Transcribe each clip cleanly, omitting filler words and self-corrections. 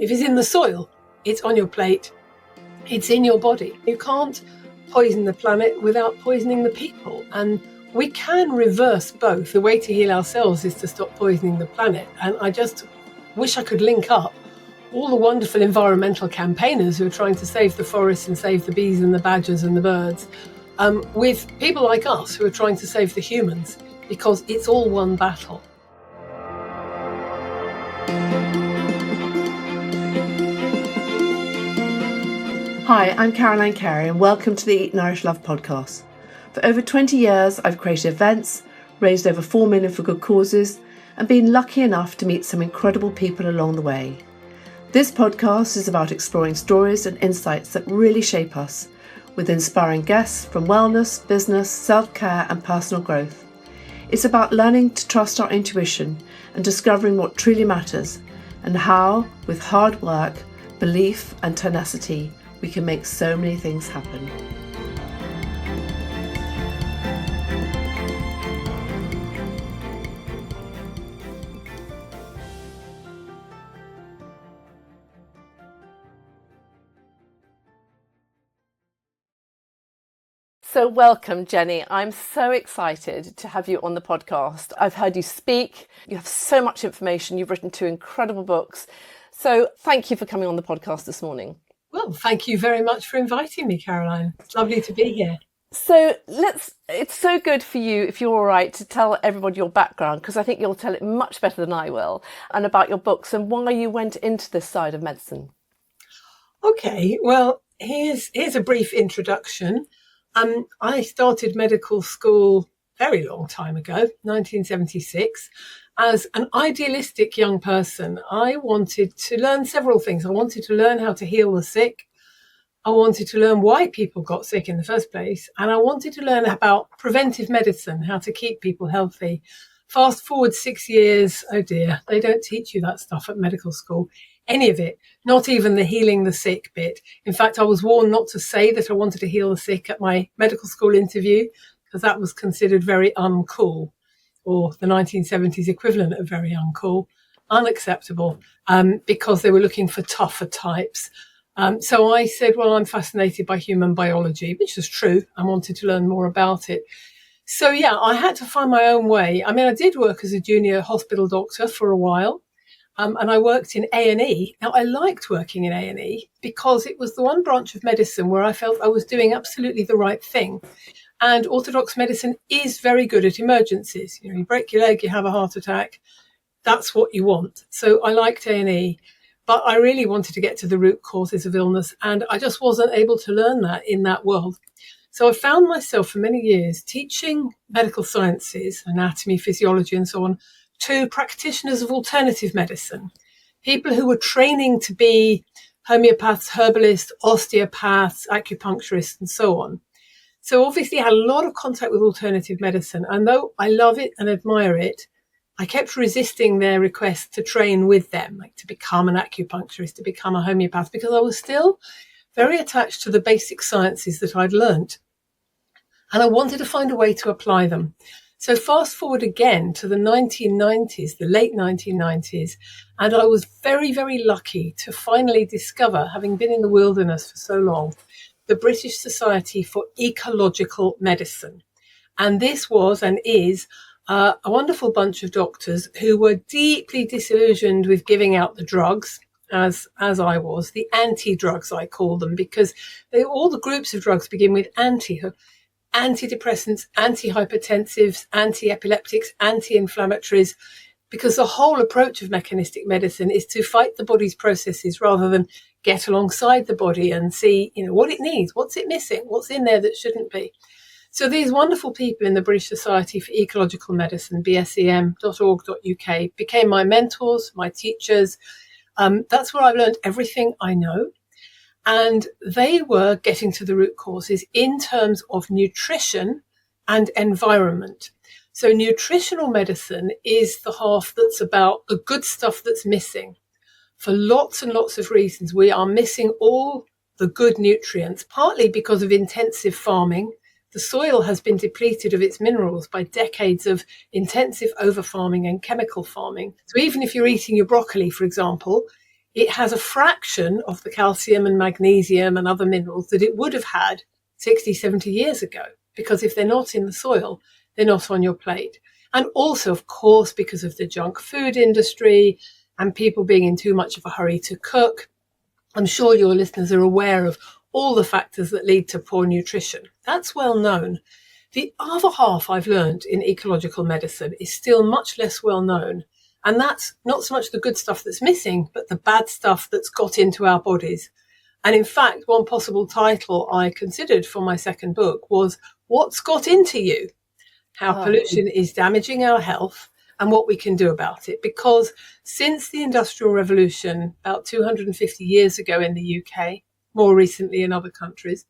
If it's in the soil, it's on your plate, it's in your body. You can't poison the planet without poisoning the people. And we can reverse both. The way to heal ourselves is to stop poisoning the planet. And I just wish I could link up all the wonderful environmental campaigners who are trying to save the forests and save the bees and the badgers and the birds with people like us who are trying to save the humans, because it's all one battle. Hi, I'm Cary, and welcome to the Eat, Nourish, Love podcast. For over 20 years, I've created events, raised over 4 million for good causes, and been lucky enough to meet some incredible people along the way. This podcast is about exploring stories and insights that really shape us, with inspiring guests from wellness, business, self-care, and personal growth. It's about learning to trust our intuition and discovering what truly matters, and how, with hard work, belief, and tenacity, we can make so many things happen. So welcome, Jenny. I'm so excited to have you on the podcast. I've heard you speak. You have so much information. You've written 2 incredible books. So thank you for coming on the podcast this morning. Well, thank you very much for inviting me, Caroline. It's lovely to be here. So it's so good for you, if you're all right, to tell everybody your background, because I think you'll tell it much better than I will, and about your books and why you went into this side of medicine. Okay, well, here's a brief introduction. I started medical school a very long time ago, 1976. As an idealistic young person, I wanted to learn several things. I wanted to learn how to heal the sick. I wanted to learn why people got sick in the first place. And I wanted to learn about preventive medicine, how to keep people healthy. Fast forward 6 years, oh dear, they don't teach you that stuff at medical school. Any of it, not even the healing the sick bit. In fact, I was warned not to say that I wanted to heal the sick at my medical school interview, because that was considered very uncool, or the 1970s equivalent of very uncool, unacceptable, because they were looking for tougher types. So I said, well, I'm fascinated by human biology, which is true. I wanted to learn more about it. So yeah, I had to find my own way. I mean, I did work as a junior hospital doctor for a while. And I worked in A&E. Now, I liked working in A&E because it was the one branch of medicine where I felt I was doing absolutely the right thing. And orthodox medicine is very good at emergencies. You break your leg, you have a heart attack. That's what you want. So I liked A&E, but I really wanted to get to the root causes of illness. And I just wasn't able to learn that in that world. So I found myself for many years teaching medical sciences, anatomy, physiology, and so on, to practitioners of alternative medicine, people who were training to be homeopaths, herbalists, osteopaths, acupuncturists, and so on. So obviously I had a lot of contact with alternative medicine. And though I love it and admire it, I kept resisting their requests to train with them, like to become an acupuncturist, to become a homeopath, because I was still very attached to the basic sciences that I'd learnt. And I wanted to find a way to apply them. So fast forward again to the 1990s, the late 1990s, and I was very, very lucky to finally discover, having been in the wilderness for so long, the British Society for Ecological Medicine. And this was and is a wonderful bunch of doctors who were deeply disillusioned with giving out the drugs, as I was, the anti-drugs I call them, because all the groups of drugs begin with antidepressants, antihypertensives, anti-epileptics, anti-inflammatories, because the whole approach of mechanistic medicine is to fight the body's processes rather than get alongside the body and see, what it needs, what's it missing, what's in there that shouldn't be. So these wonderful people in the British Society for Ecological Medicine, bsem.org.uk, became my mentors, my teachers. That's where I learned everything I know. And they were getting to the root causes in terms of nutrition and environment. So nutritional medicine is the half that's about the good stuff that's missing. For lots and lots of reasons, we are missing all the good nutrients, partly because of intensive farming. The soil has been depleted of its minerals by decades of intensive over-farming and chemical farming. So even if you're eating your broccoli, for example, it has a fraction of the calcium and magnesium and other minerals that it would have had 60, 70 years ago. Because if they're not in the soil, they're not on your plate. And also, of course, because of the junk food industry and people being in too much of a hurry to cook. I'm sure your listeners are aware of all the factors that lead to poor nutrition. That's well known. The other half I've learned in ecological medicine is still much less well known. And that's not so much the good stuff that's missing, but the bad stuff that's got into our bodies. And in fact, one possible title I considered for my second book was What's Got Into You? How pollution is damaging our health and what we can do about it. Because since the Industrial Revolution, about 250 years ago in the UK, more recently in other countries,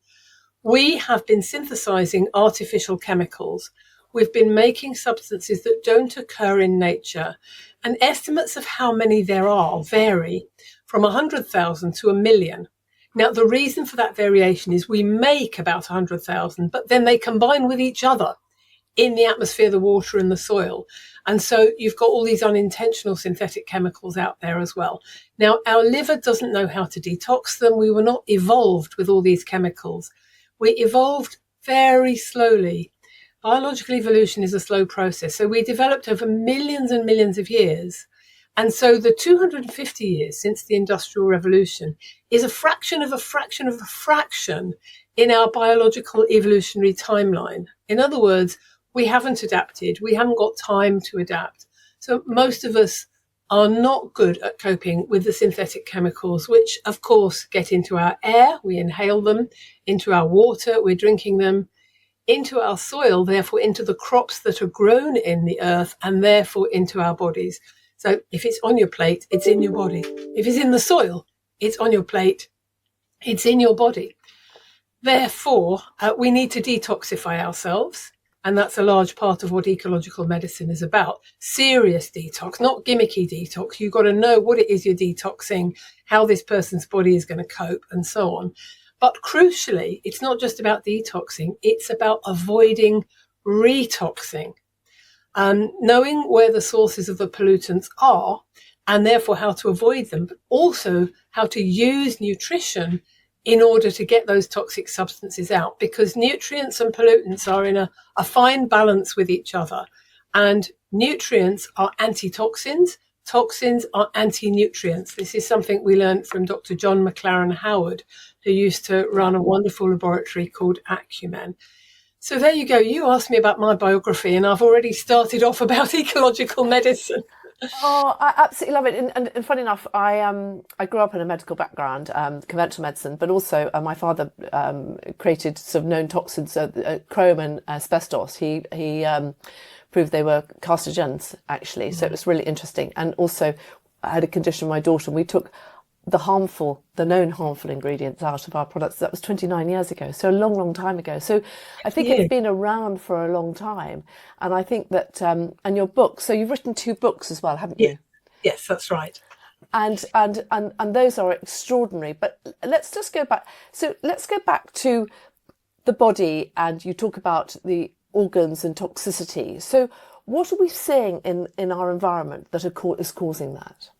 we have been synthesizing artificial chemicals. We've been making substances that don't occur in nature. And estimates of how many there are vary from 100,000 to 1 million. Now, the reason for that variation is we make about 100,000, but then they combine with each other in the atmosphere, the water and the soil. And so you've got all these unintentional synthetic chemicals out there as well. Now, our liver doesn't know how to detox them. We were not evolved with all these chemicals. We evolved very slowly. Biological evolution is a slow process. So we developed over millions and millions of years. And so the 250 years since the Industrial Revolution is a fraction of a fraction of a fraction in our biological evolutionary timeline. In other words, we haven't adapted. We haven't got time to adapt. So most of us are not good at coping with the synthetic chemicals, which of course get into our air. We inhale them, into our water, we're drinking them, into our soil, therefore into the crops that are grown in the earth and therefore into our bodies. So if it's on your plate, it's in your body. If it's in the soil, it's on your plate, it's in your body. Therefore, we need to detoxify ourselves. And that's a large part of what ecological medicine is about. Serious detox, not gimmicky detox. You've got to know what it is you're detoxing, how this person's body is going to cope, and so on. But crucially, it's not just about detoxing. It's about avoiding retoxing. Knowing where the sources of the pollutants are, and therefore how to avoid them, but also how to use nutrition in order to get those toxic substances out, because nutrients and pollutants are in a fine balance with each other. And nutrients are antitoxins, toxins are anti-nutrients. This is something we learned from Dr. John McLaren Howard, who used to run a wonderful laboratory called Acumen. So there you go. You asked me about my biography, and I've already started off about ecological medicine. Oh, I absolutely love it. And funny enough, I grew up in a medical background, conventional medicine, but also my father created sort of known toxins, chrome and asbestos. He proved they were carcinogens, actually. So it was really interesting. And also I had a condition with my daughter, and we took the known harmful ingredients out of our products. That was 29 years ago, so a long, long time ago. So I think it's been around for a long time. And I think that, and your book, so you've written 2 books as well, haven't you? Yes, that's right. And those are extraordinary. But let's just go back. So let's go back to the body, and you talk about the organs and toxicity. So what are we seeing in our environment that is causing that?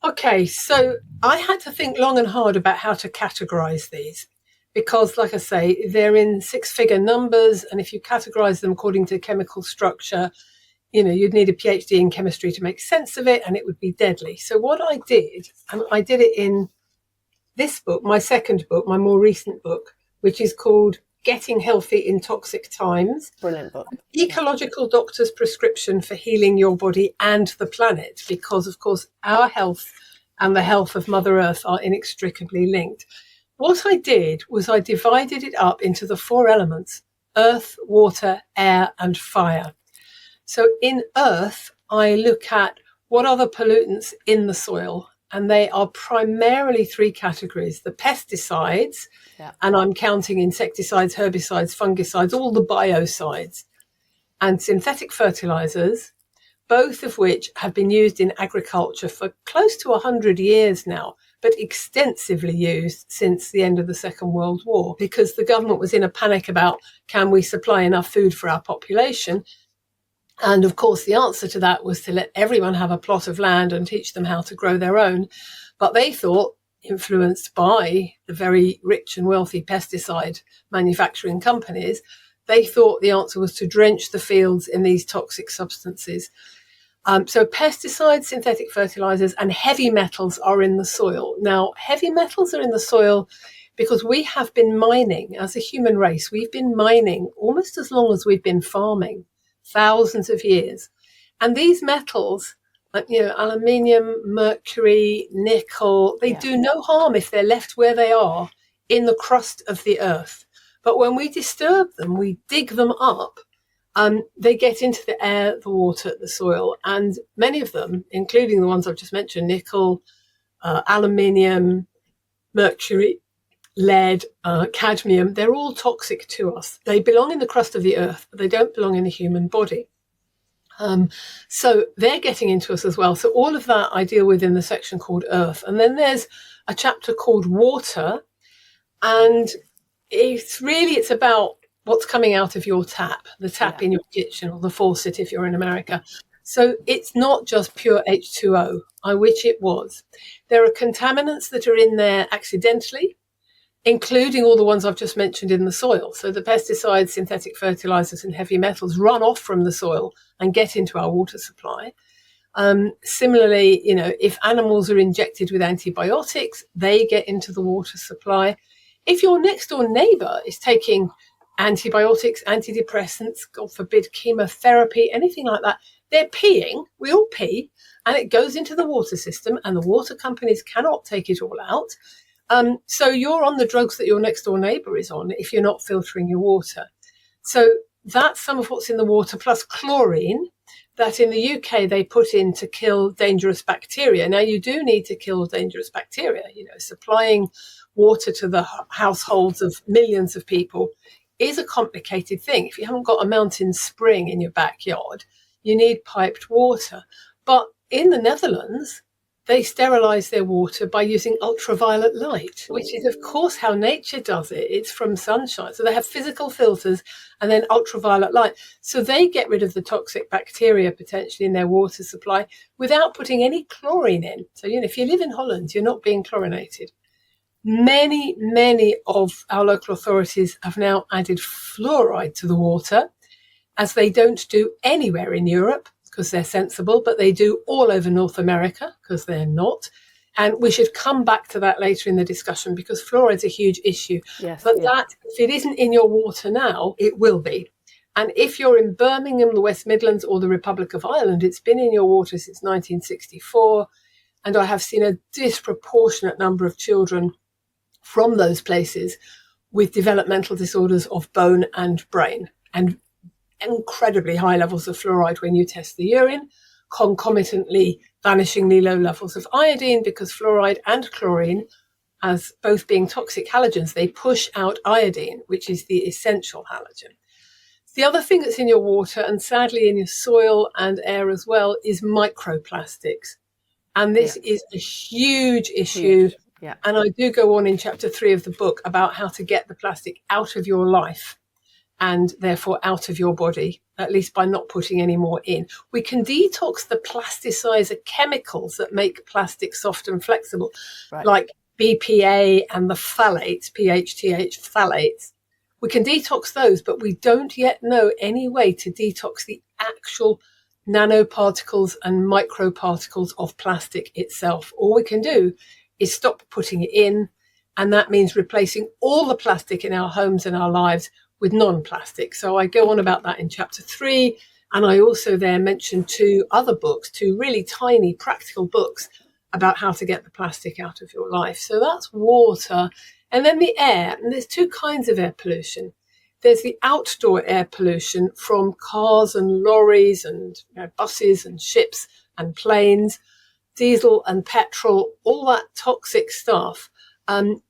Okay, so I had to think long and hard about how to categorize these because, like I say, they're in 6-figure numbers. And if you categorize them according to chemical structure, you'd need a PhD in chemistry to make sense of it, and it would be deadly. So what I did, and I did it in this book, my second book, my more recent book, which is called Getting Healthy in Toxic Times. Brilliant book. Ecological Doctor's Prescription for Healing Your Body and the Planet, because, of course, our health and the health of Mother Earth are inextricably linked. What I did was I divided it up into the 4 elements: earth, water, air, and fire. So in earth, I look at what are the pollutants in the soil, and they are primarily 3 categories: the pesticides, and I'm counting insecticides, herbicides, fungicides, all the biocides, and synthetic fertilizers, both of which have been used in agriculture for close to 100 years now, but extensively used since the end of the Second World War, because the government was in a panic about, can we supply enough food for our population? And of course, the answer to that was to let everyone have a plot of land and teach them how to grow their own. But they thought, influenced by the very rich and wealthy pesticide manufacturing companies, they thought the answer was to drench the fields in these toxic substances. So pesticides, synthetic fertilizers, and heavy metals are in the soil. Now, heavy metals are in the soil because we have been mining, as a human race, we've been mining almost as long as we've been farming, thousands of years. And these metals, like, aluminium, mercury, nickel, they do no harm if they're left where they are in the crust of the earth. But when we disturb them, we dig them up, they get into the air, the water, the soil. And many of them, including the ones I've just mentioned, nickel, aluminium, mercury, lead, cadmium, they're all toxic to us. They belong in the crust of the earth, but they don't belong in the human body. So they're getting into us as well. So all of that I deal with in the section called Earth. And then there's a chapter called Water. And it's about what's coming out of your tap, the tap in your kitchen, or the faucet if you're in America. So it's not just pure H2O, I wish it was. There are contaminants that are in there accidentally, including all the ones I've just mentioned in the soil. So the pesticides, synthetic fertilizers, and heavy metals run off from the soil and get into our water supply. Similarly, if animals are injected with antibiotics, they get into the water supply. If your next door neighbor is taking antibiotics, antidepressants, God forbid, chemotherapy, anything like that, they're peeing, we all pee, and it goes into the water system, and the water companies cannot take it all out. So you're on the drugs that your next door neighbor is on if you're not filtering your water. So that's some of what's in the water, plus chlorine that in the UK they put in to kill dangerous bacteria. Now, you do need to kill dangerous bacteria. Supplying water to the households of millions of people is a complicated thing. If you haven't got a mountain spring in your backyard, you need piped water. But in the Netherlands, they sterilize their water by using ultraviolet light, which is, of course, how nature does it. It's from sunshine. So they have physical filters and then ultraviolet light. So they get rid of the toxic bacteria potentially in their water supply without putting any chlorine in. So, if you live in Holland, you're not being chlorinated. Many, many of our local authorities have now added fluoride to the water, as they don't do anywhere in Europe, because they're sensible, but they do all over North America because they're not. And we should come back to that later in the discussion because fluoride is a huge issue. That, if it isn't in your water now, it will be. And if you're in Birmingham, the West Midlands, or the Republic of Ireland, it's been in your water since 1964. And I have seen a disproportionate number of children from those places with developmental disorders of bone and brain, and incredibly high levels of fluoride when you test the urine, concomitantly vanishingly low levels of iodine, because fluoride and chlorine, as both being toxic halogens, they push out iodine, which is the essential halogen. The other thing that's in your water, and sadly in your soil and air as well, is microplastics. And this is a huge issue. Yeah. And I do go on in chapter 3 of the book about how to get the plastic out of your life and therefore out of your body, at least by not putting any more in. We can detox the plasticizer chemicals that make plastic soft and flexible, like BPA and the phthalates, PHTH phthalates. We can detox those, but we don't yet know any way to detox the actual nanoparticles and microparticles of plastic itself. All we can do is stop putting it in, and that means replacing all the plastic in our homes and our lives with non-plastic. So I go on about that in chapter 3, and I also there mention 2 other books, 2 really tiny practical books about how to get the plastic out of your life. So that's water. And then the air, and there's 2 kinds of air pollution. There's the outdoor air pollution from cars and lorries and buses and ships and planes, diesel and petrol, all that toxic stuff.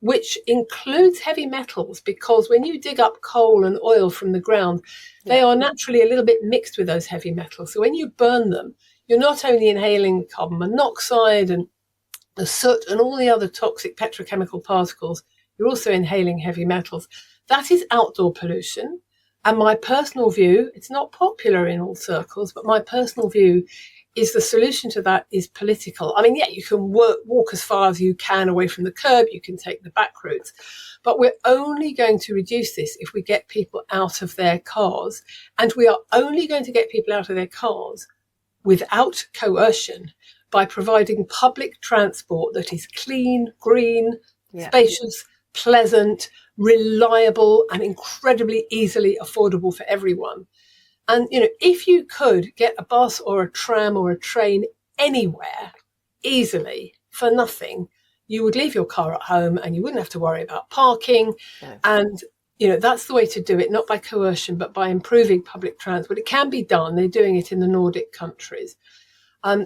Which includes heavy metals, because when you dig up coal and oil from the ground, they are naturally a little bit mixed with those heavy metals. So when you burn them, you're not only inhaling carbon monoxide and the soot and all the other toxic petrochemical particles, you're also inhaling heavy metals. That is outdoor pollution. And my personal view, it's not popular in all circles, but my personal view is the solution to that is political. I mean, yeah, you can walk as far as you can away from the curb, you can take the back routes, but we're only going to reduce this if we get people out of their cars. And we are only going to get people out of their cars without coercion by providing public transport that is clean, green, spacious, pleasant, reliable, and incredibly easily affordable for everyone. And, if you could get a bus or a tram or a train anywhere easily for nothing, you would leave your car at home and you wouldn't have to worry about parking. No. And, that's the way to do it, not by coercion, but by improving public transport. It can be done. They're doing it in the Nordic countries.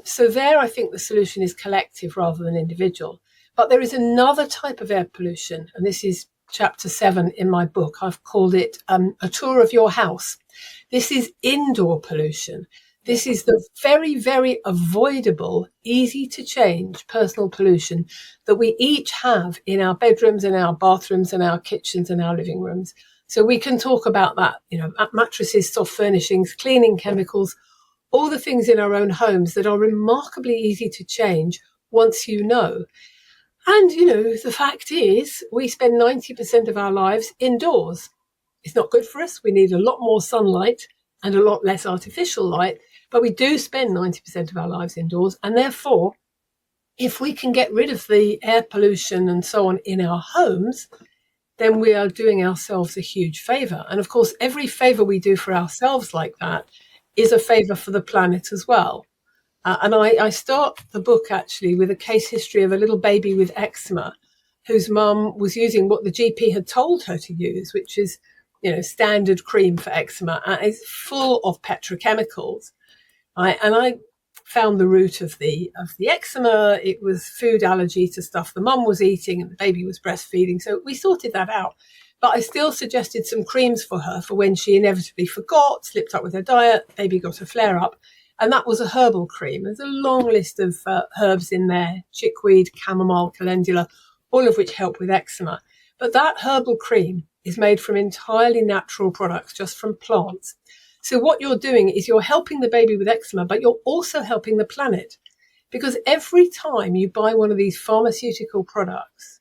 So there, I think the solution is collective rather than individual. But there is another type of air pollution, and this is chapter 7 in my book. I've called it a tour of your house. This is indoor pollution. This is the very, very avoidable, easy to change personal pollution that we each have in our bedrooms, in our bathrooms, in our kitchens, and our living rooms. So we can talk about that, mattresses, soft furnishings, cleaning chemicals, all the things in our own homes that are remarkably easy to change once you know. And, the fact is we spend 90% of our lives indoors. It's not good for us. We need a lot more sunlight and a lot less artificial light, but we do spend 90% of our lives indoors. And therefore, if we can get rid of the air pollution and so on in our homes, then we are doing ourselves a huge favour. And of course, every favour we do for ourselves like that is a favour for the planet as well. And I start the book actually with a case history of a little baby with eczema whose mum was using what the GP had told her to use, which is, standard cream for eczema, and it's full of petrochemicals. And I found the root of the eczema. It was food allergy to stuff the mum was eating and the baby was breastfeeding. So we sorted that out. But I still suggested some creams for her for when she inevitably forgot, slipped up with her diet, baby got a flare up. And that was a herbal cream. There's a long list of herbs in there, chickweed, chamomile, calendula, all of which help with eczema. But that herbal cream is made from entirely natural products, just from plants. So what you're doing is you're helping the baby with eczema, but you're also helping the planet. Because every time you buy one of these pharmaceutical products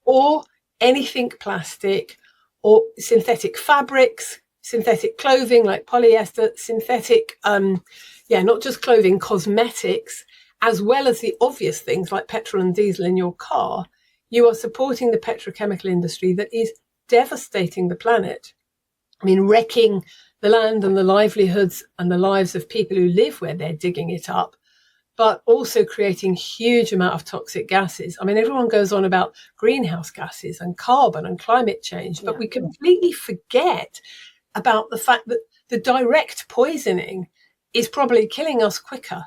or anything plastic or synthetic fabrics, synthetic clothing like polyester, synthetic, not just clothing, cosmetics, as well as the obvious things like petrol and diesel in your car, you are supporting the petrochemical industry that is devastating the planet. I mean, wrecking the land and the livelihoods and the lives of people who live where they're digging it up, but also creating huge amount of toxic gases. I mean, everyone goes on about greenhouse gases and carbon and climate change, but we completely forget about the fact that the direct poisoning is probably killing us quicker,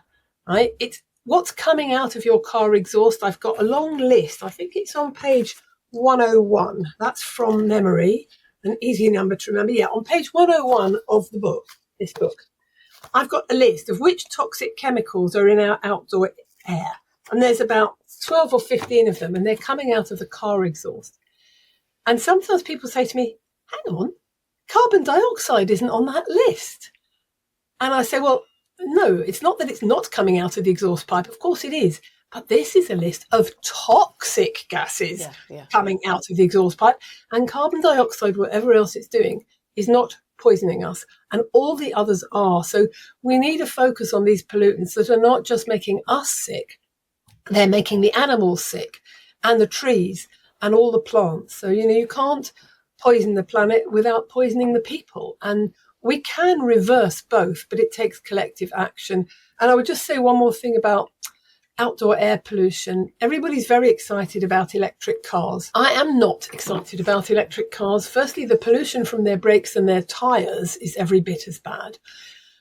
right? It's what's coming out of your car exhaust. I've got a long list. I think it's on page 101. That's from memory, an easy number to remember. Yeah, on page 101 of the book, this book, I've got a list of which toxic chemicals are in our outdoor air. And there's about 12 or 15 of them, and they're coming out of the car exhaust. And sometimes people say to me, hang on, carbon dioxide isn't on that list. And I say, well, no, it's not that it's not coming out of the exhaust pipe. Of course it is. But this is a list of toxic gases coming out of the exhaust pipe. And carbon dioxide, whatever else it's doing, is not poisoning us. And all the others are. So we need to focus on these pollutants that are not just making us sick. They're making the animals sick and the trees and all the plants. So, you can't poison the planet without poisoning the people. And we can reverse both, but it takes collective action. And I would just say one more thing about outdoor air pollution. Everybody's very excited about electric cars. I am not excited about electric cars. Firstly, the pollution from their brakes and their tyres is every bit as bad.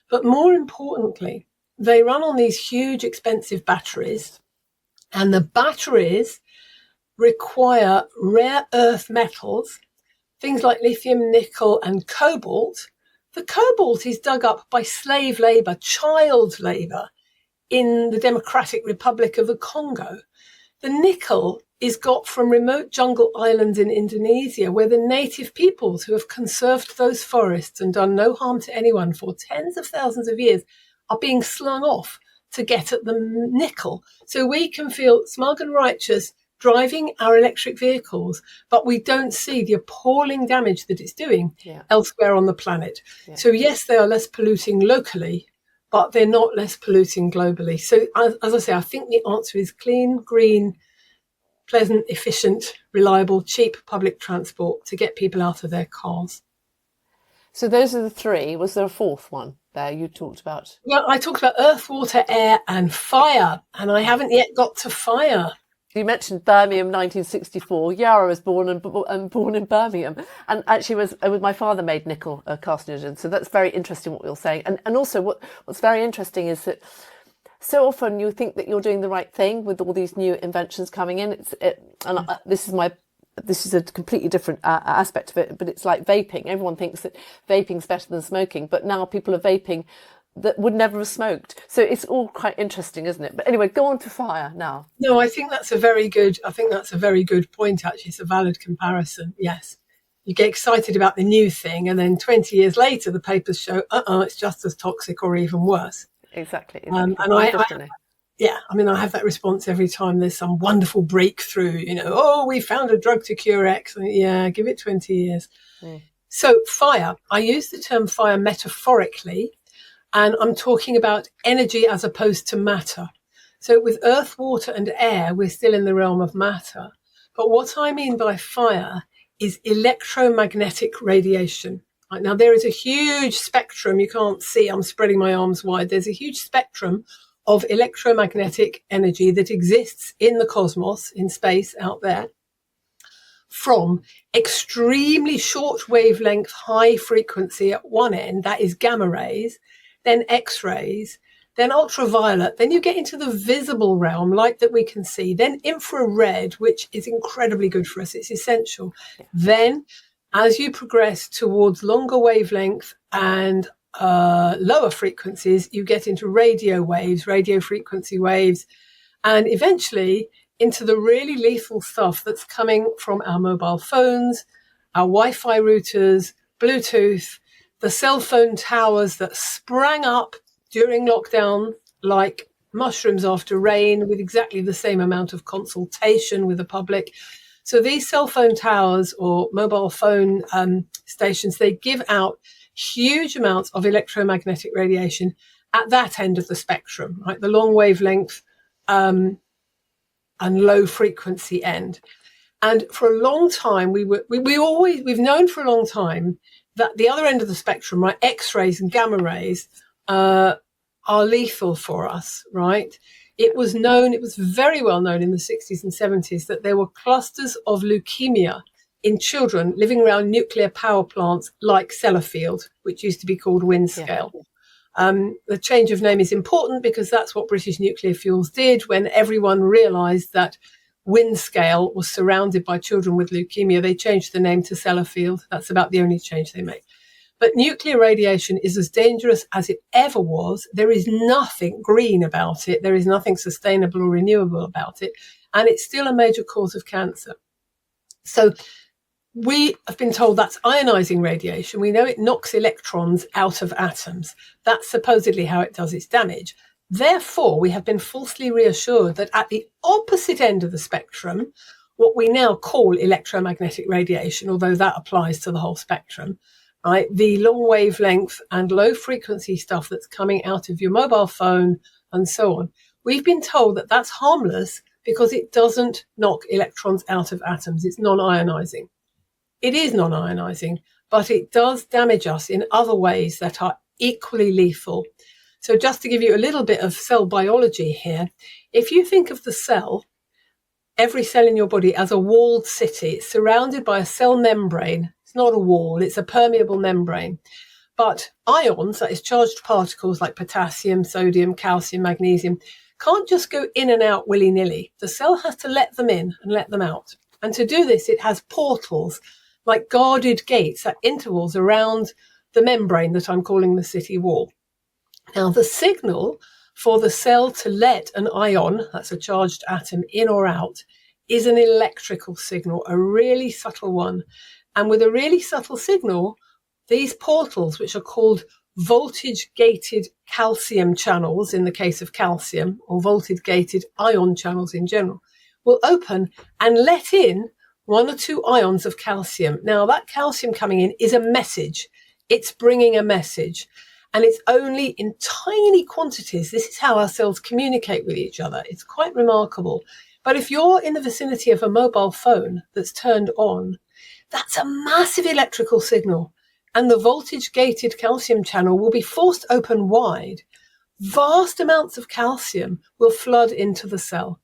But more importantly, they run on these huge, expensive batteries, and the batteries require rare earth metals, things like lithium, nickel, and cobalt. The cobalt is dug up by slave labour, child labour, in the Democratic Republic of the Congo. The nickel is got from remote jungle islands in Indonesia, where the native peoples who have conserved those forests and done no harm to anyone for tens of thousands of years are being slung off to get at the nickel. So we can feel smug and righteous driving our electric vehicles, but we don't see the appalling damage that it's doing elsewhere on the planet. Yeah. So yes, they are less polluting locally, but they're not less polluting globally. So as I say, I think the answer is clean, green, pleasant, efficient, reliable, cheap public transport to get people out of their cars. So those are the three. Was there a fourth one there you talked about? Well, I talked about earth, water, air and fire, and I haven't yet got to fire. You mentioned Birmingham 1964. Yara was born in Birmingham, and actually my father made nickel carcinogen. So that's very interesting what you're saying. And also what's very interesting is that so often you think that you're doing the right thing with all these new inventions coming in. This is a completely different aspect of it, but it's like vaping. Everyone thinks that vaping's better than smoking, but now people are vaping that would never have smoked. So it's all quite interesting, isn't it? But anyway, go on to fire now. No, I think that's a very good point, actually. It's a valid comparison. Yes. You get excited about the new thing, and then 20 years later, the papers show, it's just as toxic or even worse. Exactly. And I have that response every time there's some wonderful breakthrough, we found a drug to cure X. Yeah, give it 20 years. Mm. So fire, I use the term fire metaphorically, and I'm talking about energy as opposed to matter. So with earth, water and air, we're still in the realm of matter. But what I mean by fire is electromagnetic radiation. Right, now, there is a huge spectrum. You can't see, I'm spreading my arms wide. There's a huge spectrum of electromagnetic energy that exists in the cosmos, in space out there, from extremely short wavelength, high frequency at one end, that is gamma rays, then X-rays, then ultraviolet, then you get into the visible realm, light that we can see, then infrared, which is incredibly good for us. It's essential. Yeah. Then, as you progress towards longer wavelength and lower frequencies, you get into radio waves, radio frequency waves, and eventually into the really lethal stuff that's coming from our mobile phones, our Wi-Fi routers, Bluetooth, the cell phone towers that sprang up during lockdown like mushrooms after rain, with exactly the same amount of consultation with the public. So these cell phone towers or mobile phone stations, they give out huge amounts of electromagnetic radiation at that end of the spectrum, right? The long wavelength and low frequency end. And for a long time, we've known for a long time that the other end of the spectrum, right, X-rays and gamma rays, are lethal for us, right? It was very well known in the 60s and 70s that there were clusters of leukemia in children living around nuclear power plants like Sellafield, which used to be called Windscale. Yeah. The change of name is important because that's what British Nuclear Fuels did when everyone realised that Windscale was surrounded by children with leukemia. They changed the name to Sellafield. That's about the only change they made. But nuclear radiation is as dangerous as it ever was. There is nothing green about it. There is nothing sustainable or renewable about it. And it's still a major cause of cancer. So we have been told that's ionizing radiation. We know it knocks electrons out of atoms. That's supposedly how it does its damage. Therefore, we have been falsely reassured that at the opposite end of the spectrum, what we now call electromagnetic radiation, although that applies to the whole spectrum, right, the long wavelength and low frequency stuff that's coming out of your mobile phone and so on, we've been told that that's harmless because it doesn't knock electrons out of atoms. It's non-ionizing. It is non-ionizing, but it does damage us in other ways that are equally lethal. So just to give you a little bit of cell biology here, if you think of the cell, every cell in your body as a walled city, it's surrounded by a cell membrane. It's not a wall, it's a permeable membrane. But ions, that is charged particles like potassium, sodium, calcium, magnesium, can't just go in and out willy-nilly. The cell has to let them in and let them out. And to do this, it has portals, like guarded gates at intervals around the membrane that I'm calling the city wall. Now, the signal for the cell to let an ion, that's a charged atom, in or out, is an electrical signal, a really subtle one. And with a really subtle signal, these portals, which are called voltage-gated calcium channels, in the case of calcium, or voltage-gated ion channels in general, will open and let in 1 or 2 ions of calcium. Now, that calcium coming in is a message. It's bringing a message. And it's only in tiny quantities. This is how our cells communicate with each other. It's quite remarkable. But if you're in the vicinity of a mobile phone that's turned on, that's a massive electrical signal. And the voltage-gated calcium channel will be forced open wide. Vast amounts of calcium will flood into the cell.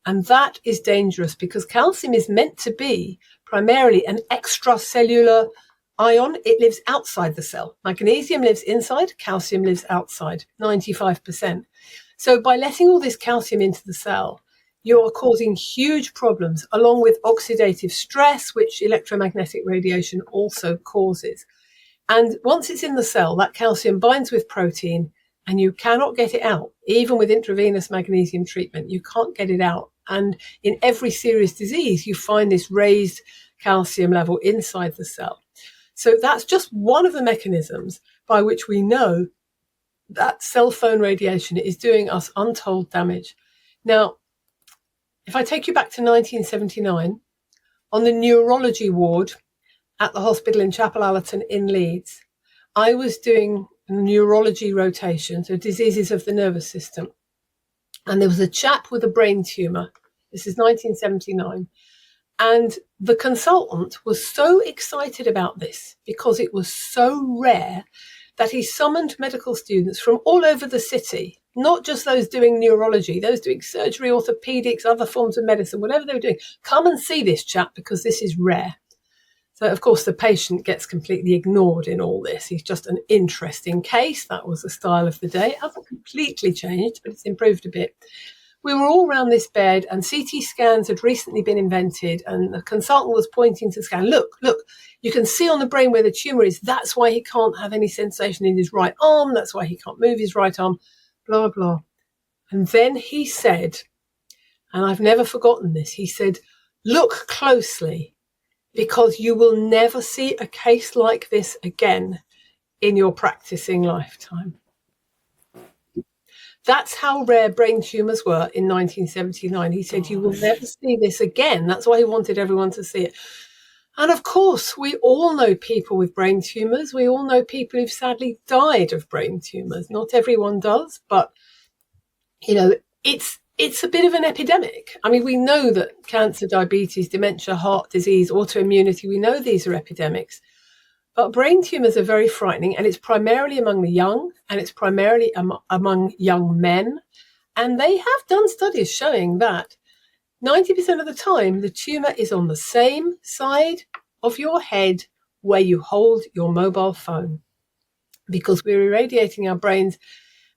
And that is dangerous because calcium is meant to be primarily an extracellular ion. It lives outside the cell. Magnesium lives inside, calcium lives outside, 95%. So by letting all this calcium into the cell, you're causing huge problems, along with oxidative stress, which electromagnetic radiation also causes. And once it's in the cell, that calcium binds with protein and you cannot get it out. Even with intravenous magnesium treatment, you can't get it out. And in every serious disease, you find this raised calcium level inside the cell. So that's just one of the mechanisms by which we know that cell phone radiation is doing us untold damage. Now, if I take you back to 1979, on the neurology ward at the hospital in Chapel Allerton in Leeds, I was doing neurology rotation, so diseases of the nervous system. And there was a chap with a brain tumour. This is 1979. And the consultant was so excited about this because it was so rare that he summoned medical students from all over the city, not just those doing neurology, those doing surgery, orthopedics, other forms of medicine, whatever they were doing. Come and see this chap because this is rare. So, of course, the patient gets completely ignored in all this. He's just an interesting case. That was the style of the day. It hasn't completely changed, but it's improved a bit. We were all around this bed and CT scans had recently been invented and the consultant was pointing to the scan. Look, you can see on the brain where the tumour is. That's why he can't have any sensation in his right arm. That's why he can't move his right arm, blah, blah. And then he said, and I've never forgotten this, he said, look closely, because you will never see a case like this again in your practicing lifetime. That's how rare brain tumours were in 1979. He said, you will never see this again. That's why he wanted everyone to see it. And of course, we all know people with brain tumours. We all know people who've sadly died of brain tumours. Not everyone does, but, you know, it's a bit of an epidemic. I mean, we know that cancer, diabetes, dementia, heart disease, autoimmunity, we know these are epidemics. But brain tumours are very frightening, and it's primarily among the young, and it's primarily among young men. And they have done studies showing that 90% of the time, the tumour is on the same side of your head where you hold your mobile phone, because we're irradiating our brains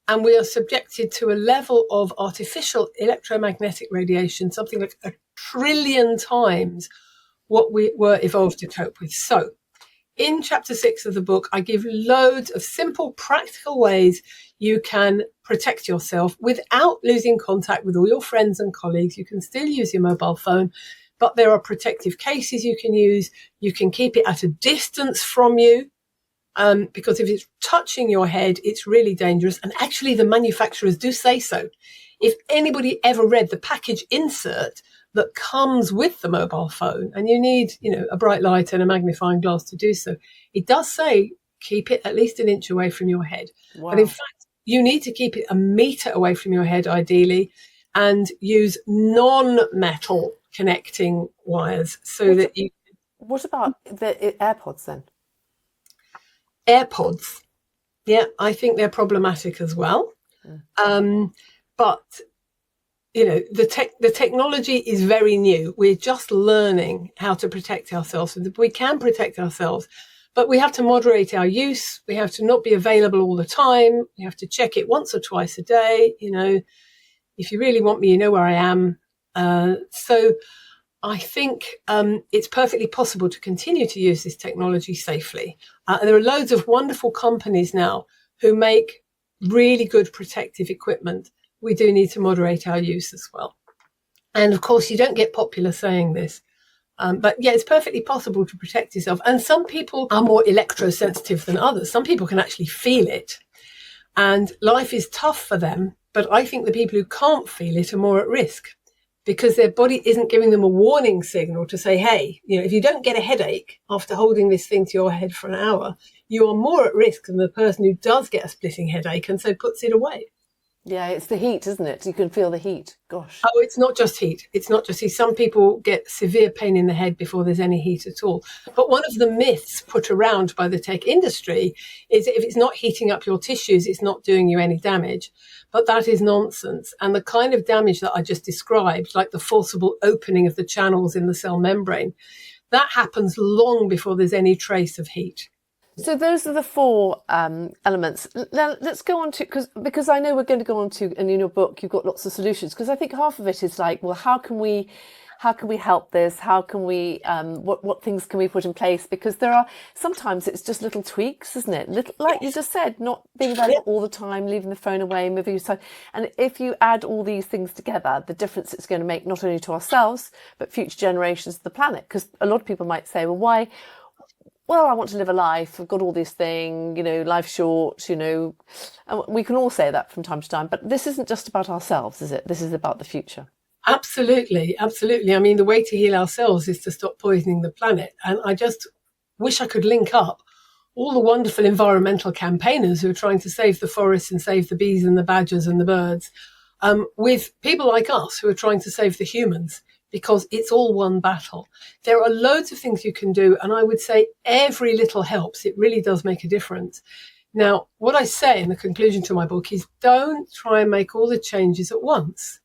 and we are subjected to a level of artificial electromagnetic radiation, something like 1 trillion times what we were evolved to cope with. So in chapter 6 of the book, I give loads of simple, practical ways you can protect yourself without losing contact with all your friends and colleagues. You can still use your mobile phone, but there are protective cases you can use. You can keep it at a distance from you, because if it's touching your head, it's really dangerous. And actually, the manufacturers do say so. If anybody ever read the package insert that comes with the mobile phone, and you need, a bright light and a magnifying glass to do so, it does say keep it at least 1 inch away from your head. Wow. But in fact, you need to keep it 1 meter away from your head, ideally, and use non-metal connecting wires so that you... What about the AirPods then? AirPods, yeah, I think they're problematic as well. But the technology is very new. We're just learning how to protect ourselves. We can protect ourselves, but we have to moderate our use. We have to not be available all the time. We have to check it once or twice a day. If you really want me, you know where I am. So I think it's perfectly possible to continue to use this technology safely. There are loads of wonderful companies now who make really good protective equipment. We do need to moderate our use as well. And of course, you don't get popular saying this. But yeah, it's perfectly possible to protect yourself. And some people are more electrosensitive than others. Some people can actually feel it. And life is tough for them. But I think the people who can't feel it are more at risk because their body isn't giving them a warning signal to say, hey, if you don't get a headache after holding this thing to your head for an hour, you are more at risk than the person who does get a splitting headache and so puts it away. Yeah, it's the heat, isn't it? You can feel the heat. Gosh. Oh, it's not just heat. It's not just heat. Some people get severe pain in the head before there's any heat at all. But one of the myths put around by the tech industry is if it's not heating up your tissues, it's not doing you any damage. But that is nonsense. And the kind of damage that I just described, like the forcible opening of the channels in the cell membrane, that happens long before there's any trace of heat. So those are the four elements. Now let's go on to, because I know we're going to go on to, and in your book you've got lots of solutions, because I think half of it is like, well, how can we help this? How can we, what things can we put in place? Because there are, sometimes it's just little tweaks, isn't it? Like you just said, not being available all the time, leaving the phone away, moving aside. And if you add all these things together, the difference it's going to make not only to ourselves, but future generations of the planet. Because a lot of people might say, well, why? Well, I want to live a life. I've got all these things, life's short, and we can all say that from time to time. But this isn't just about ourselves, is it? This is about the future. Absolutely, absolutely. I mean, the way to heal ourselves is to stop poisoning the planet. And I just wish I could link up all the wonderful environmental campaigners who are trying to save the forests and save the bees and the badgers and the birds with people like us who are trying to save the humans. Because it's all one battle. There are loads of things you can do, and I would say every little helps. It really does make a difference. Now, what I say in the conclusion to my book is don't try and make all the changes at once.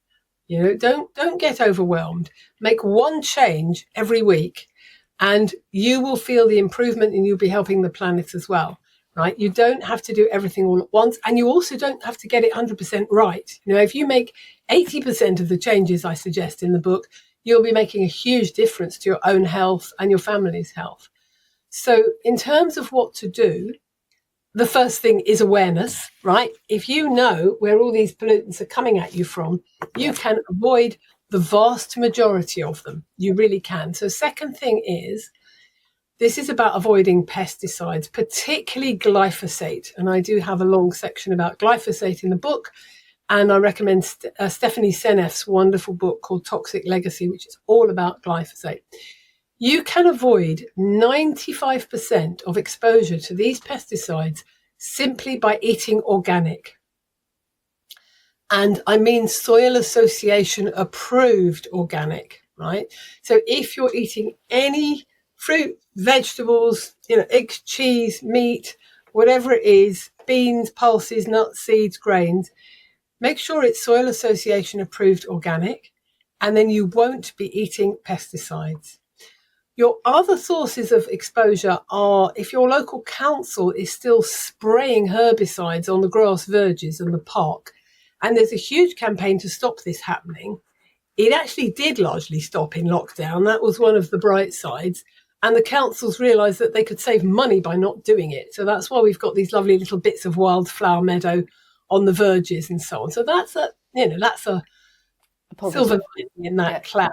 Don't get overwhelmed. Make one change every week, and you will feel the improvement, and you'll be helping the planet as well. Right? You don't have to do everything all at once, and you also don't have to get it 100% right. If you make 80% of the changes I suggest in the book, you'll be making a huge difference to your own health and your family's health. So in terms of what to do, the first thing is awareness, right? If you know where all these pollutants are coming at you from, you can avoid the vast majority of them. You really can. So second thing is, this is about avoiding pesticides, particularly glyphosate. And I do have a long section about glyphosate in the book. And I recommend Stephanie Seneff's wonderful book called Toxic Legacy, which is all about glyphosate. You can avoid 95% of exposure to these pesticides simply by eating organic. And I mean soil association approved organic, right? So if you're eating any fruit, vegetables, eggs, cheese, meat, whatever it is, beans, pulses, nuts, seeds, grains, make sure it's soil association approved organic, and then you won't be eating pesticides. Your other sources of exposure are if your local council is still spraying herbicides on the grass verges and the park, and there's a huge campaign to stop this happening. It actually did largely stop in lockdown. That was one of the bright sides. And the councils realised that they could save money by not doing it. So that's why we've got these lovely little bits of wildflower meadow on the verges and so on. So that's a silver lining in that cloud.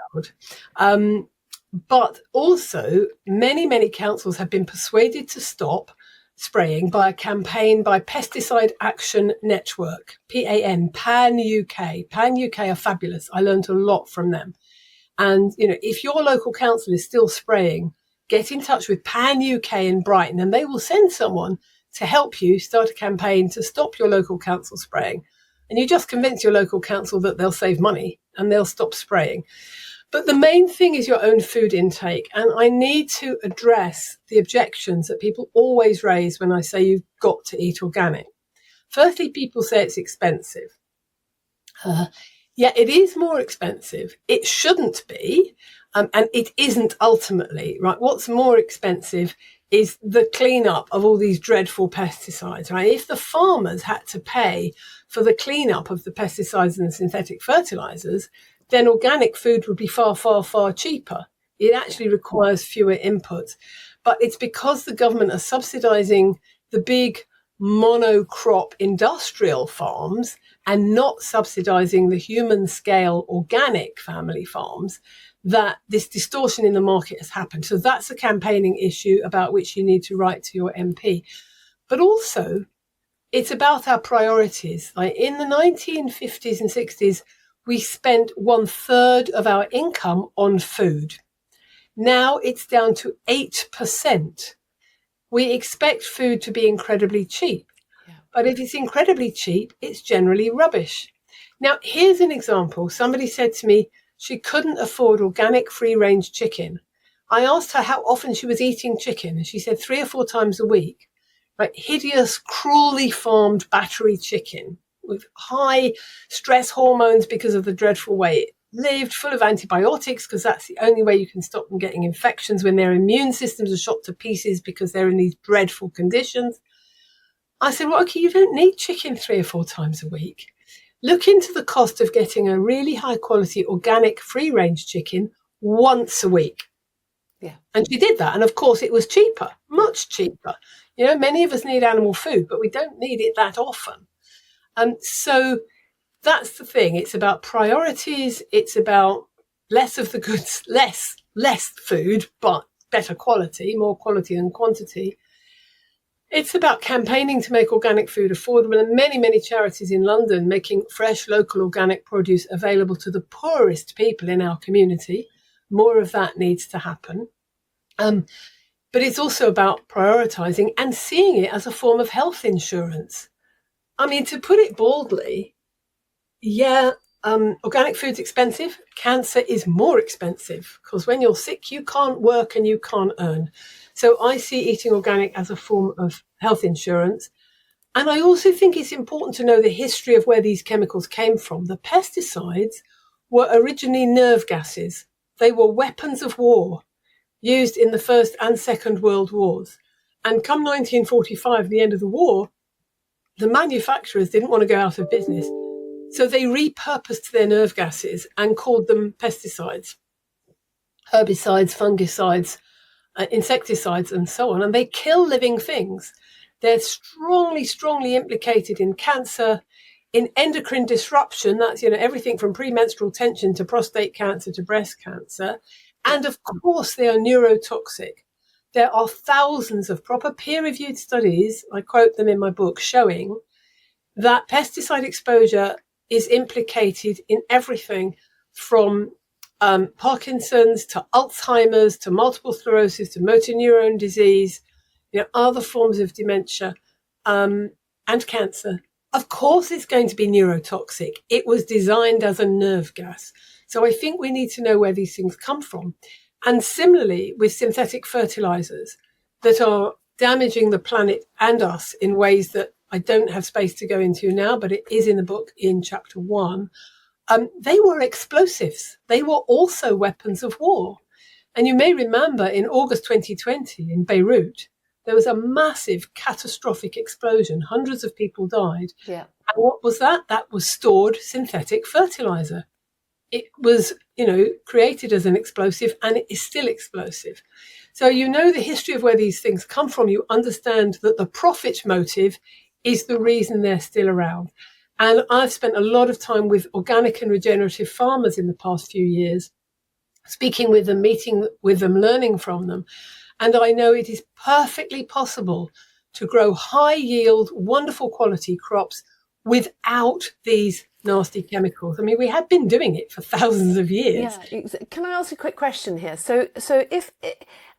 But also many councils have been persuaded to stop spraying by a campaign by Pesticide Action Network, PAN UK. PAN UK are fabulous. I learned a lot from them. And, if your local council is still spraying, get in touch with PAN UK in Brighton and they will send someone to help you start a campaign to stop your local council spraying. And you just convince your local council that they'll save money and they'll stop spraying. But the main thing is your own food intake. And I need to address the objections that people always raise when I say you've got to eat organic. Firstly, people say it's expensive. Yeah, it is more expensive. It shouldn't be. And it isn't ultimately, right? What's more expensive is the cleanup of all these dreadful pesticides, right? If the farmers had to pay for the cleanup of the pesticides and synthetic fertilizers, then organic food would be far, far, far cheaper. It actually requires fewer inputs. But it's because the government are subsidizing the big monocrop industrial farms and not subsidizing the human scale organic family farms that this distortion in the market has happened. So that's a campaigning issue about which you need to write to your MP. But also, it's about our priorities. Like in the 1950s and 60s, we spent 1/3 of our income on food. Now it's down to 8%. We expect food to be incredibly cheap. Yeah. But if it's incredibly cheap, it's generally rubbish. Now, here's an example. Somebody said to me she couldn't afford organic free-range chicken. I asked her how often she was eating chicken, and she said 3 or 4 times a week. Right? Hideous, cruelly farmed battery chicken with high stress hormones because of the dreadful way it lived, full of antibiotics because that's the only way you can stop them getting infections when their immune systems are shot to pieces because they're in these dreadful conditions. I said, well, okay, you don't need chicken 3 or 4 times a week. Look into the cost of getting a really high quality organic free range chicken once a week. Yeah. And she did that. And of course it was cheaper, much cheaper. You know, many of us need animal food, but we don't need it that often. And so that's the thing. It's about priorities. It's about less of the goods, less food, but better quality, more quality than quantity. It's about campaigning to make organic food affordable, and many, many charities in London making fresh, local organic produce available to the poorest people in our community. More of that needs to happen. But it's also about prioritising and seeing it as a form of health insurance. I mean, to put it baldly, organic food's expensive. Cancer is more expensive because when you're sick, you can't work and you can't earn. So I see eating organic as a form of health insurance. And I also think it's important to know the history of where these chemicals came from. The pesticides were originally nerve gases. They were weapons of war used in the First and Second World Wars. And come 1945, the end of the war, the manufacturers didn't want to go out of business. So they repurposed their nerve gases and called them pesticides, herbicides, fungicides, insecticides, and so on. And they kill living things. They're strongly, strongly implicated in cancer, in endocrine disruption. That's, everything from premenstrual tension to prostate cancer to breast cancer. And of course, they are neurotoxic. There are thousands of proper peer-reviewed studies, I quote them in my book, showing that pesticide exposure is implicated in everything from Parkinson's to Alzheimer's to multiple sclerosis to motor neuron disease, other forms of dementia, and cancer. Of course, it's going to be neurotoxic. It was designed as a nerve gas. So I think we need to know where these things come from. And similarly, with synthetic fertilizers that are damaging the planet and us in ways that I don't have space to go into now, but it is in the book in chapter 1. They were explosives. They were also weapons of war. And you may remember in August 2020 in Beirut, there was a massive catastrophic explosion. Hundreds of people died. Yeah. And what was that? That was stored synthetic fertilizer. It was, created as an explosive, and it is still explosive. So the history of where these things come from. You understand that the profit motive is the reason they're still around. And I've spent a lot of time with organic and regenerative farmers in the past few years, speaking with them, meeting with them, learning from them. And I know it is perfectly possible to grow high yield, wonderful quality crops without these nasty chemicals. I mean, we have been doing it for thousands of years. Yeah. Can I ask a quick question here? So if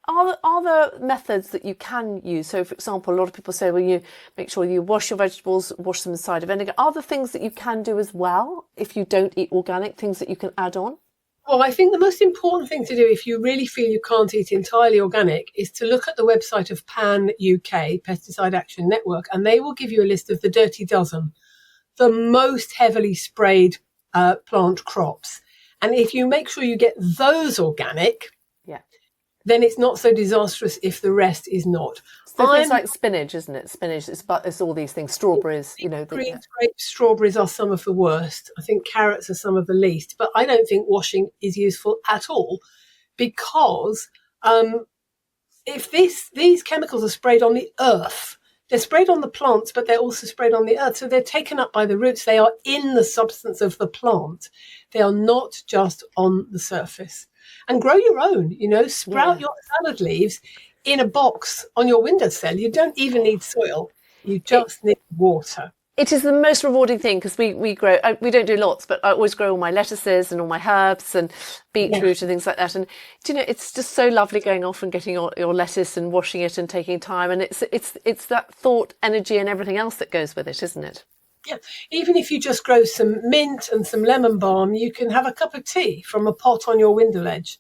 are there methods that you can use? So, for example, a lot of people say, well, you make sure you wash your vegetables, wash them in cider vinegar. Are there things that you can do as well if you don't eat organic, things that you can add on? Well, I think the most important thing to do if you really feel you can't eat entirely organic is to look at the website of PAN UK, Pesticide Action Network, and they will give you a list of the dirty dozen, the most heavily sprayed plant crops. And if you make sure you get those organic, then it's not so disastrous if the rest is not. So things like spinach, isn't it? Spinach, it's all these things, strawberries, Greens, grapes, strawberries are some of the worst. I think carrots are some of the least. But I don't think washing is useful at all because if these chemicals are sprayed on the earth, they're sprayed on the plants, but they're also sprayed on the earth. So they're taken up by the roots. They are in the substance of the plant. They are not just on the surface. and grow your own, sprout your salad leaves in a box on your windowsill. You don't even need soil. You just need water. It is the most rewarding thing because we grow, we don't do lots, but I always grow all my lettuces and all my herbs and beetroot and things like that. And it's just so lovely going off and getting your lettuce and washing it and taking time. And it's that thought, energy and everything else that goes with it, isn't it? Yeah, even if you just grow some mint and some lemon balm, you can have a cup of tea from a pot on your window ledge.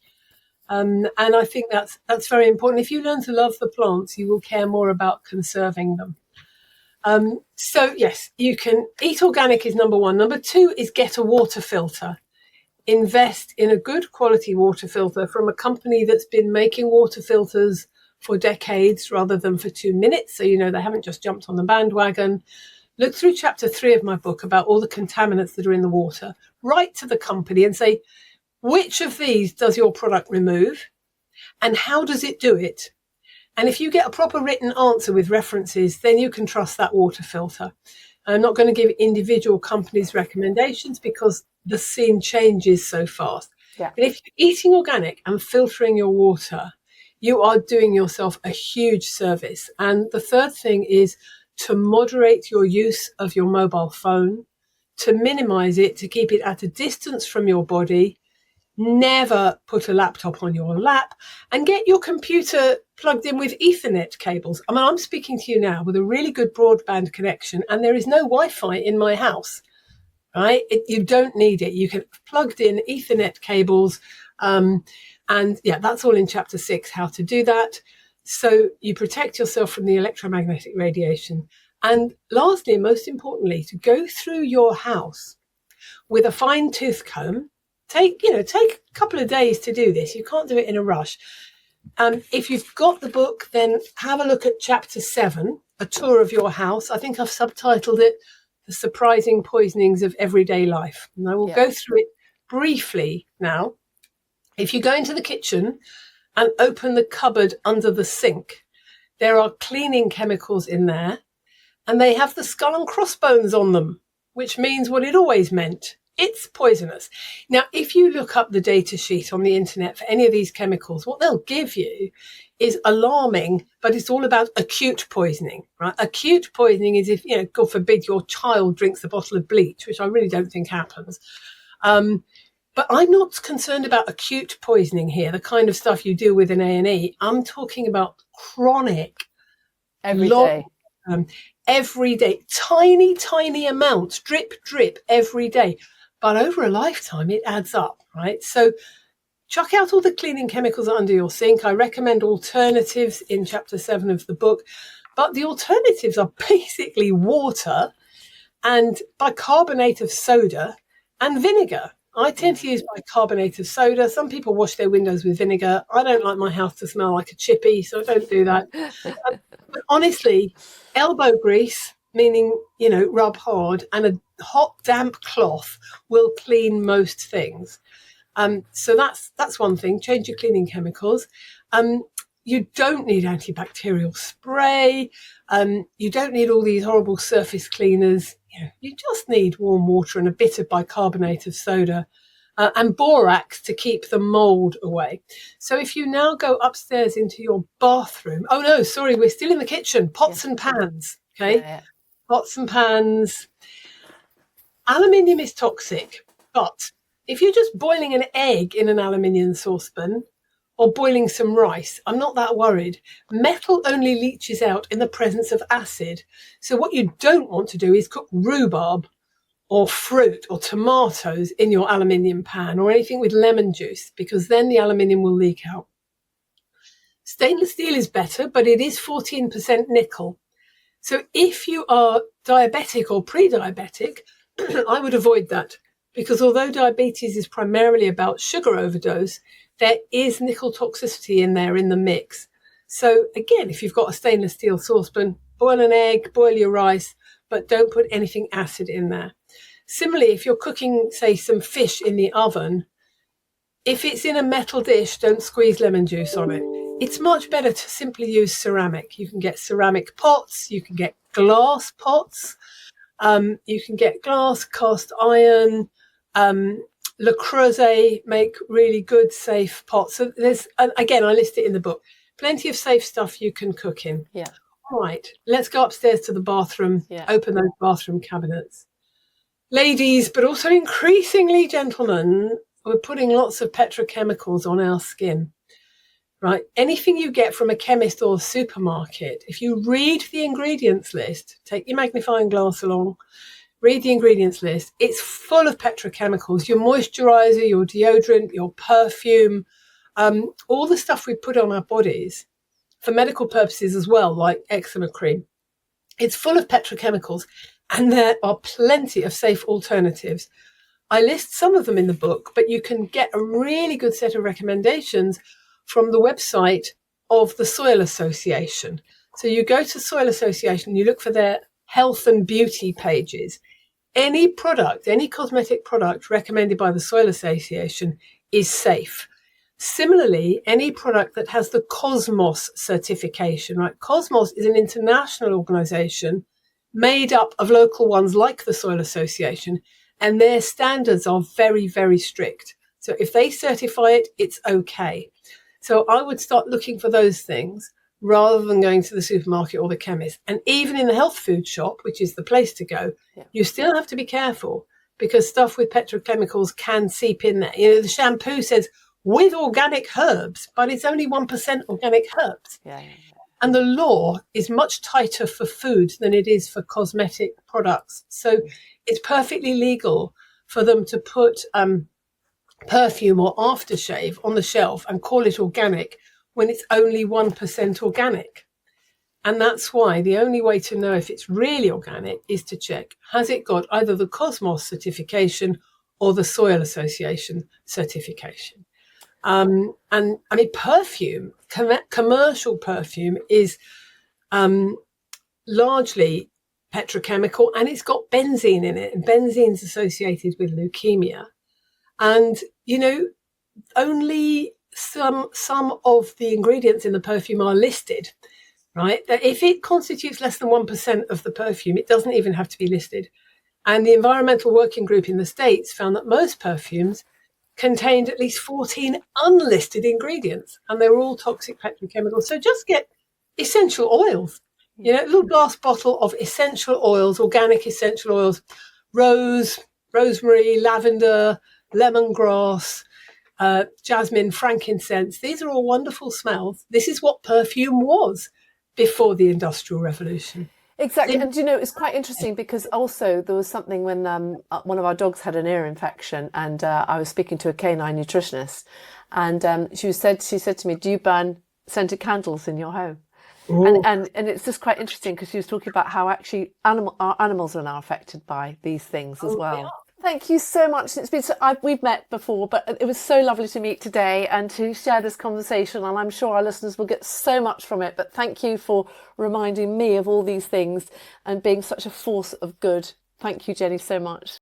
And I think that's very important. If you learn to love the plants, you will care more about conserving them. So yes, you can eat organic is number one. Number two is get a water filter. Invest in a good quality water filter from a company that's been making water filters for decades rather than for 2 minutes. So, they haven't just jumped on the bandwagon. Look through chapter 3 of my book about all the contaminants that are in the water. Write to the company and say, which of these does your product remove? And how does it do it? And if you get a proper written answer with references, then you can trust that water filter. I'm not going to give individual companies recommendations because the scene changes so fast. Yeah. But if you're eating organic and filtering your water, you are doing yourself a huge service. And the third thing is to moderate your use of your mobile phone, to minimize it, to keep it at a distance from your body. Never put a laptop on your lap, and get your computer plugged in with Ethernet cables. I mean, I'm speaking to you now with a really good broadband connection, and there is no Wi-Fi in my house, right? You don't need it. You can plugged in Ethernet cables. And that's all in chapter 6, how to do that. So you protect yourself from the electromagnetic radiation. And lastly, and most importantly, to go through your house with a fine tooth comb. Take a couple of days to do this. You can't do it in a rush. If you've got the book, then have a look at chapter 7, a tour of your house. I think I've subtitled it, The Surprising Poisonings of Everyday Life. And I will go through it briefly now. If you go into the kitchen and open the cupboard under the sink, there are cleaning chemicals in there, and they have the skull and crossbones on them, which means what it always meant. It's poisonous. Now, if you look up the data sheet on the internet for any of these chemicals, what they'll give you is alarming, but it's all about acute poisoning, right? Acute poisoning is if, God forbid, your child drinks a bottle of bleach, which I really don't think happens. But I'm not concerned about acute poisoning here, the kind of stuff you deal with in A&E. I'm talking about chronic, every day. Every day, tiny amounts, drip, every day. But over a lifetime, it adds up, right? So chuck out all the cleaning chemicals under your sink. I recommend alternatives in chapter 7 of the book. But the alternatives are basically water and bicarbonate of soda and vinegar. I tend to use bicarbonate of soda. Some people wash their windows with vinegar. I don't like my house to smell like a chippy, so I don't do that. But honestly, elbow grease, meaning, rub hard, and a hot, damp cloth will clean most things. So that's one thing. Change your cleaning chemicals. You don't need antibacterial spray. You don't need all these horrible surface cleaners. You just need warm water and a bit of bicarbonate of soda and borax to keep the mold away. So if you now go upstairs into your bathroom, oh no, sorry, we're still in the kitchen, pots and pans, okay? Yeah. Pots and pans. Aluminium is toxic, but if you're just boiling an egg in an aluminium saucepan or boiling some rice, I'm not that worried. Metal only leaches out in the presence of acid. So what you don't want to do is cook rhubarb or fruit or tomatoes in your aluminium pan or anything with lemon juice, because then the aluminium will leak out. Stainless steel is better, but it is 14% nickel. So if you are diabetic or pre-diabetic, I would avoid that, because although diabetes is primarily about sugar overdose, there is nickel toxicity in there in the mix. So again, if you've got a stainless steel saucepan, boil an egg, boil your rice, but don't put anything acid in there. Similarly, if you're cooking, say, some fish in the oven, if it's in a metal dish, don't squeeze lemon juice on it. It's much better to simply use ceramic. You can get ceramic pots, you can get glass pots, you can get glass, cast iron, Le Creuset make really good, safe pots. So there's, again, I list it in the book, plenty of safe stuff you can cook in. Yeah. All right, let's go upstairs to the bathroom, open those bathroom cabinets. Ladies, but also increasingly gentlemen, we're putting lots of petrochemicals on our skin. Right, anything you get from a chemist or supermarket, if you read the ingredients list, take your magnifying glass along, read the ingredients list, it's full of petrochemicals. Your moisturizer, your deodorant, your perfume, all the stuff we put on our bodies for medical purposes as well, like eczema cream. It's full of petrochemicals, and there are plenty of safe alternatives. I list some of them in the book, but you can get a really good set of recommendations from the website of the Soil Association. So you go to Soil Association, you look for their health and beauty pages. Any product, any cosmetic product recommended by the Soil Association is safe. Similarly, any product that has the Cosmos certification, right? Cosmos is an international organization made up of local ones like the Soil Association, and their standards are very, very strict. So if they certify it, it's okay. So I would start looking for those things rather than going to the supermarket or the chemist. And even in the health food shop, which is the place to go, you still have to be careful because stuff with petrochemicals can seep in there. You know, the shampoo says with organic herbs, but it's only 1% organic herbs. And the law is much tighter for food than it is for cosmetic products. So it's perfectly legal for them to put perfume or aftershave on the shelf and call it organic when it's only 1% organic. And that's why the only way to know if it's really organic is to check, has it got either the Cosmos certification or the Soil Association certification? And I mean, perfume, commercial perfume is largely petrochemical, and it's got benzene in it, and benzene's associated with leukemia. And, you know, only some of the ingredients in the perfume are listed, right? If it constitutes less than 1% of the perfume, it doesn't even have to be listed. And the Environmental Working Group in the States found that most perfumes contained at least 14 unlisted ingredients, and they were all toxic petrochemicals. So just get essential oils, you know, a little glass bottle of essential oils, organic essential oils, rosemary, lavender, lemongrass, jasmine, frankincense. These are all wonderful smells. This is what perfume was before the Industrial Revolution. Exactly. And, you know, it's quite interesting because also there was something when one of our dogs had an ear infection, and I was speaking to a canine nutritionist, and she said to me, do you burn scented candles in your home? And it's just quite interesting because she was talking about how actually our animals are now affected by these things as well. Thank you so much. It's been we've met before, but it was so lovely to meet today and to share this conversation. And I'm sure our listeners will get so much from it. But thank you for reminding me of all these things and being such a force of good. Thank you, Jenny, so much.